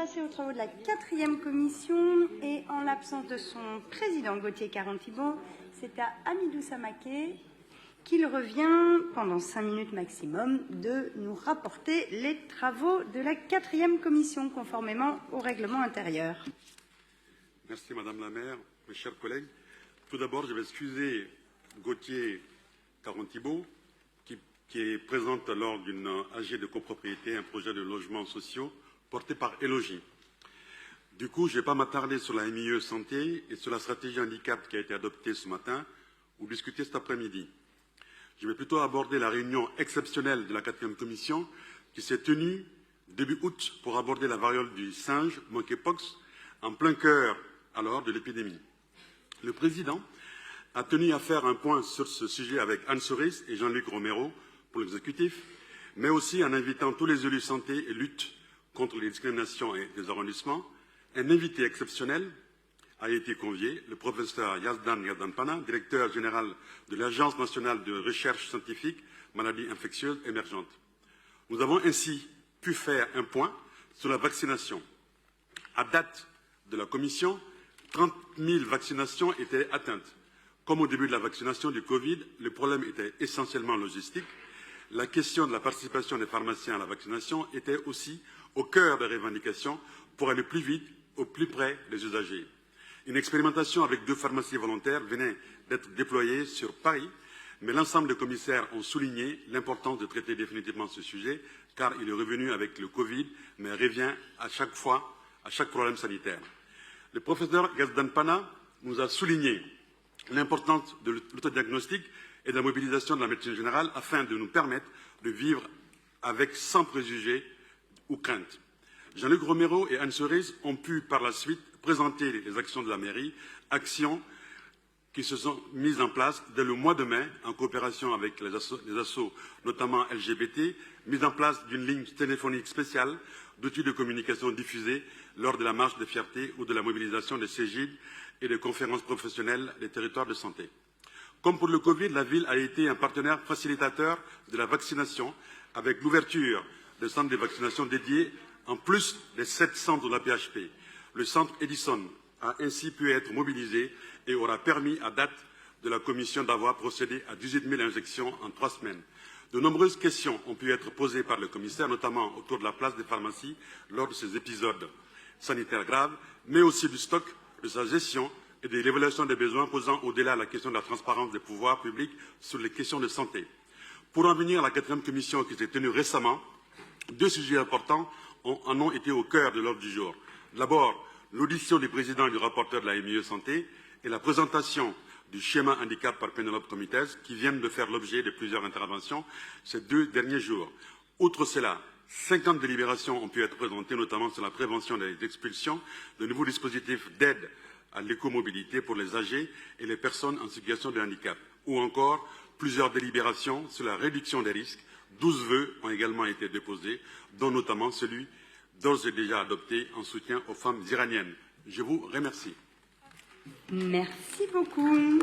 passer aux travaux de la 4e commission et en l'absence de son président Gauthier Caron-Thibault, c'est à Hamidou Samaké qu'il revient, pendant 5 minutes maximum, de nous rapporter les travaux de la 4e commission, conformément au règlement intérieur. Merci Madame la maire, mes chers collègues. Tout d'abord, je vais excuser Gauthier Caron-Thibault, qui est présente lors d'une AG de copropriété, un projet de logements sociaux porté par Élogie. Du coup, je ne vais pas m'attarder sur la MIE santé et sur la stratégie handicap qui a été adoptée ce matin ou discutée cet après-midi. Je vais plutôt aborder la réunion exceptionnelle de la 4e commission qui s'est tenue début août pour aborder la variole du singe, monkeypox, en plein cœur alors de l'épidémie. Le président a tenu à faire un point sur ce sujet avec Anne Soris et Jean-Luc Romero pour l'exécutif, mais aussi en invitant tous les élus santé et lutte contre les discriminations et les arrondissements. Un invité exceptionnel a été convié, le professeur Yazdan Pana, directeur général de l'Agence nationale de recherche scientifique maladies infectieuses émergentes. Nous avons ainsi pu faire un point sur la vaccination. À date de la commission, 30 000 vaccinations étaient atteintes. Comme au début de la vaccination du Covid, le problème était essentiellement logistique. La question de la participation des pharmaciens à la vaccination était aussi au cœur des revendications pour aller plus vite, au plus près des usagers. Une expérimentation avec 2 pharmacies volontaires venait d'être déployée sur Paris, mais l'ensemble des commissaires ont souligné l'importance de traiter définitivement ce sujet, car il est revenu avec le Covid, mais revient à chaque fois, à chaque problème sanitaire. Le professeur Yazdan Pana nous a souligné l'importance de l'autodiagnostic et de la mobilisation de la médecine générale afin de nous permettre de vivre avec sans préjugés ou crainte. Jean-Luc Romero et Anne Cerise ont pu par la suite présenter les actions de la mairie, actions qui se sont mises en place dès le mois de mai en coopération avec les assos, notamment LGBT, mise en place d'une ligne téléphonique spéciale d'outils de communication diffusés lors de la marche de fierté ou de la mobilisation des CEGID et des conférences professionnelles des territoires de santé. Comme pour le Covid, la ville a été un partenaire facilitateur de la vaccination avec l'ouverture de centres de vaccination dédiés en plus des 7 centres de la PHP. Le centre Edison a ainsi pu être mobilisé et aura permis à date de la commission d'avoir procédé à 18 000 injections en 3 semaines. De nombreuses questions ont pu être posées par le commissaire, notamment autour de la place des pharmacies lors de ces épisodes sanitaires graves, mais aussi du stock, de sa gestion et de l'évaluation des besoins, posant au-delà la question de la transparence des pouvoirs publics sur les questions de santé. Pour en venir à la 4e commission qui s'est tenue récemment, 2 sujets importants en ont été au cœur de l'ordre du jour. D'abord, l'audition du président et du rapporteur de la MIE Santé et la présentation du schéma handicap par Pénélope Comitès qui viennent de faire l'objet de plusieurs interventions ces 2 derniers jours. Outre cela, 50 délibérations ont pu être présentées, notamment sur la prévention des expulsions, de nouveaux dispositifs d'aide à l'écomobilité pour les âgés et les personnes en situation de handicap, ou encore plusieurs délibérations sur la réduction des risques. 12 vœux ont également été déposés, dont notamment celui d'ores et déjà adopté en soutien aux femmes iraniennes. Je vous remercie. Merci beaucoup.